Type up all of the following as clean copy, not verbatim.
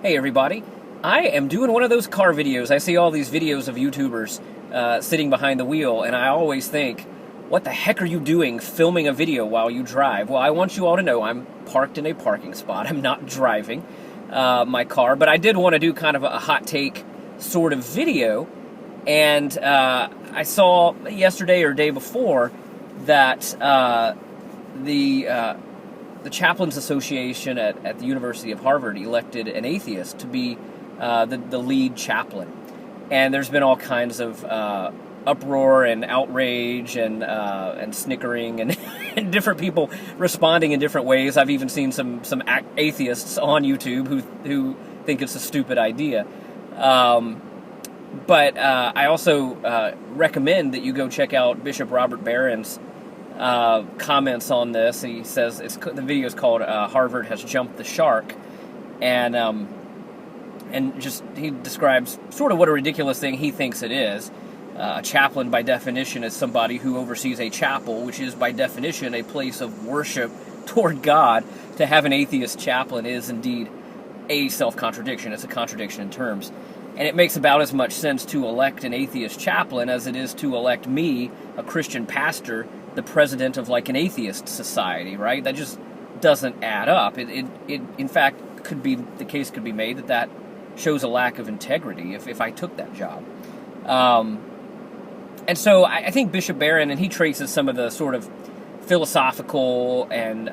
Hey everybody, I am doing one of those car videos. I see all these videos of YouTubers sitting behind the wheel, and I always think, what the heck are you doing filming a video while you drive? Well, I want you all to know I'm parked in a parking spot. I'm not driving my car, but I did want to do kind of a hot take sort of video, and I saw yesterday or day before that the Chaplains Association at the University of Harvard elected an atheist to be the lead chaplain. And there's been all kinds of uproar and outrage and snickering and, and different people responding in different ways. I've even seen some atheists on YouTube who think it's a stupid idea. But I also recommend that you go check out Bishop Robert Barron's comments on this. He says the video is called "Harvard Has Jumped the Shark," and just he describes sort of what a ridiculous thing he thinks it is. A chaplain, by definition, is somebody who oversees a chapel, which is by definition a place of worship toward God. To have an atheist chaplain is indeed a self-contradiction. It's a contradiction in terms. And it makes about as much sense to elect an atheist chaplain as it is to elect me, a Christian pastor, the president of like an atheist society, right? That just doesn't add up. It in fact the case could be made that shows a lack of integrity if I took that job. And so I think Bishop Barron, and he traces some of the sort of philosophical and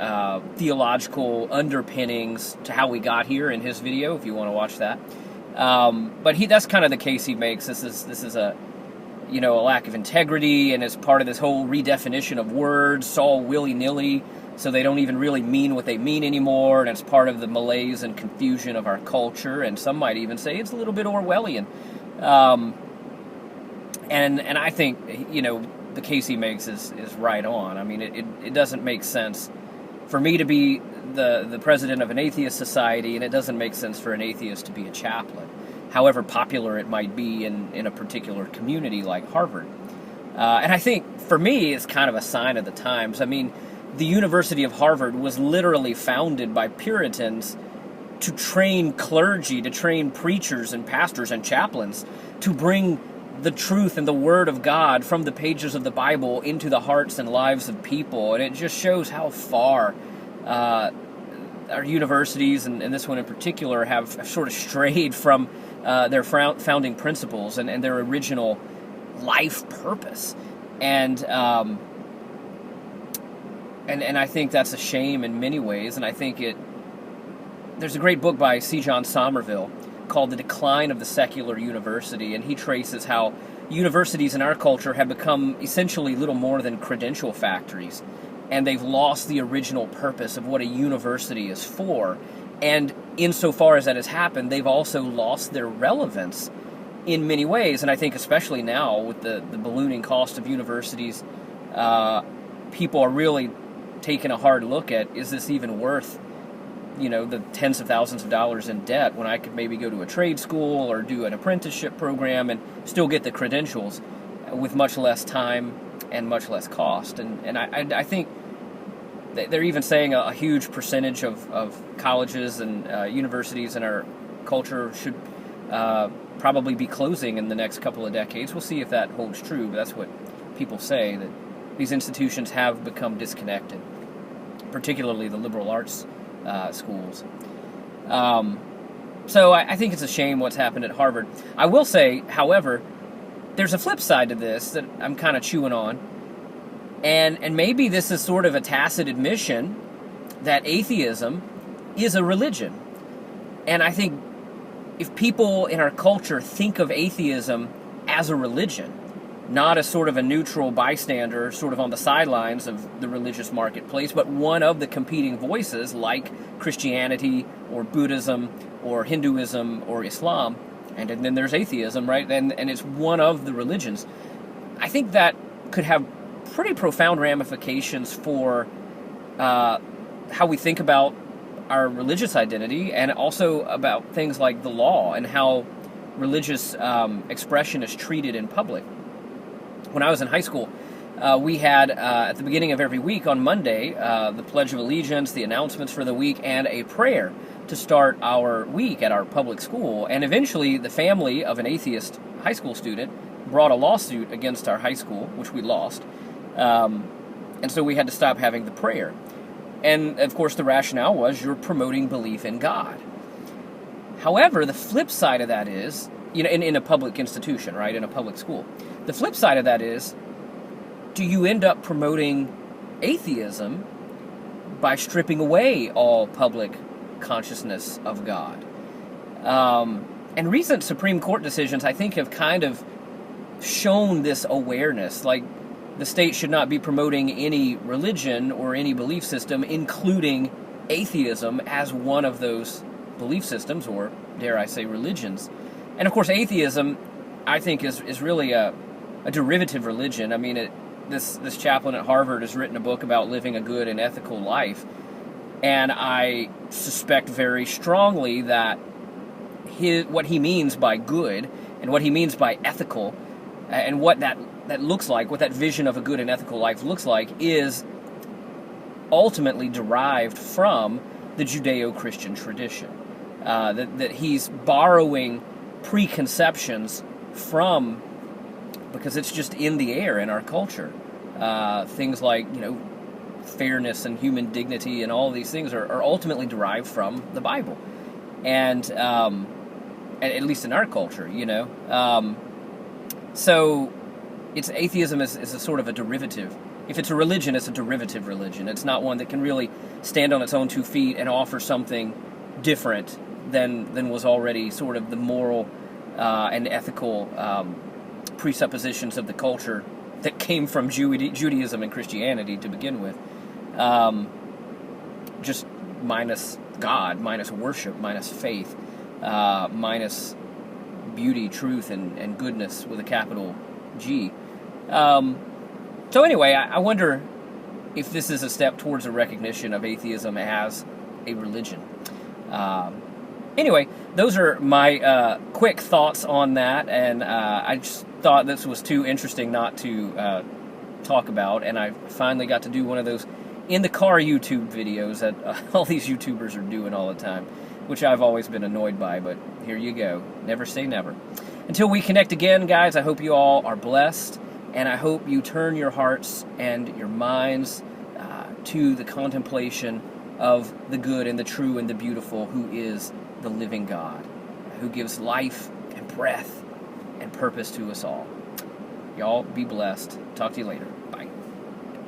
theological underpinnings to how we got here in his video, if you want to watch that. But that's kind of the case he makes. This is a lack of integrity, and it's part of this whole redefinition of words, all willy-nilly, so they don't even really mean what they mean anymore, and it's part of the malaise and confusion of our culture, and some might even say it's a little bit Orwellian. And I think, the case he makes is right on. I mean, it doesn't make sense for me to be the president of an atheist society, and it doesn't make sense for an atheist to be a chaplain, however popular it might be in a particular community like Harvard. And I think, for me, it's kind of a sign of the times. I mean, the University of Harvard was literally founded by Puritans to train clergy, to train preachers and pastors and chaplains, to bring the truth and the Word of God from the pages of the Bible into the hearts and lives of people. And it just shows how far our universities, and this one in particular, have sort of strayed from their founding principles and their original life purpose. And I think that's a shame in many ways. And I think there's a great book by C. John Somerville called The Decline of the Secular University, and he traces how universities in our culture have become essentially little more than credential factories, and they've lost the original purpose of what a university is for. And insofar as that has happened, they've also lost their relevance in many ways. And I think especially now with the ballooning cost of universities, people are really taking a hard look at, is this even worth the tens of thousands of dollars in debt when I could maybe go to a trade school or do an apprenticeship program and still get the credentials with much less time and much less cost. And I think they're even saying a huge percentage of colleges and universities in our culture should probably be closing in the next couple of decades. We'll see if that holds true, but that's what people say, that these institutions have become disconnected, particularly the liberal arts schools. So I think it's a shame what's happened at Harvard. I will say, however, there's a flip side to this that I'm kind of chewing on, and maybe this is sort of a tacit admission that atheism is a religion. And I think if people in our culture think of atheism as a religion, not as sort of a neutral bystander, sort of on the sidelines of the religious marketplace, but one of the competing voices like Christianity or Buddhism or Hinduism or Islam, and then there's atheism, right? And it's one of the religions. I think that could have pretty profound ramifications for how we think about our religious identity, and also about things like the law and how religious expression is treated in public. When I was in high school, we had, at the beginning of every week on Monday, the Pledge of Allegiance, the announcements for the week, and a prayer to start our week at our public school. And eventually, the family of an atheist high school student brought a lawsuit against our high school, which we lost. And so we had to stop having the prayer. And, of course, the rationale was you're promoting belief in God. However, the flip side of that is, in a public institution, right, in a public school, the flip side of that is, do you end up promoting atheism by stripping away all public consciousness of God? And recent Supreme Court decisions, I think, have kind of shown this awareness. Like, the state should not be promoting any religion or any belief system, including atheism, as one of those belief systems, or dare I say religions. And of course, atheism, I think, is really a derivative religion. I mean, this chaplain at Harvard has written a book about living a good and ethical life, and I suspect very strongly that what he means by good and what he means by ethical, and what that looks like, what that vision of a good and ethical life looks like, is ultimately derived from the Judeo-Christian tradition. That he's borrowing preconceptions from, because it's just in the air in our culture. Things like, fairness and human dignity and all these things are ultimately derived from the Bible. And at least in our culture, so atheism is a sort of a derivative. If it's a religion, it's a derivative religion. It's not one that can really stand on its own 2 feet and offer something different than was already sort of the moral and ethical presuppositions of the culture that came from Judaism and Christianity to begin with. Just minus God, minus worship, minus faith, minus beauty, truth, and goodness with a capital G. So anyway, I wonder if this is a step towards a recognition of atheism as a religion. Anyway, those are my quick thoughts on that, and I just thought this was too interesting not to talk about, and I finally got to do one of those in-the-car YouTube videos that all these YouTubers are doing all the time, which I've always been annoyed by, but here you go. Never say never. Until we connect again, guys, I hope you all are blessed, and I hope you turn your hearts and your minds to the contemplation of the good and the true and the beautiful, who is the living God, who gives life and breath and purpose to us all. Y'all be blessed. Talk to you later. Bye.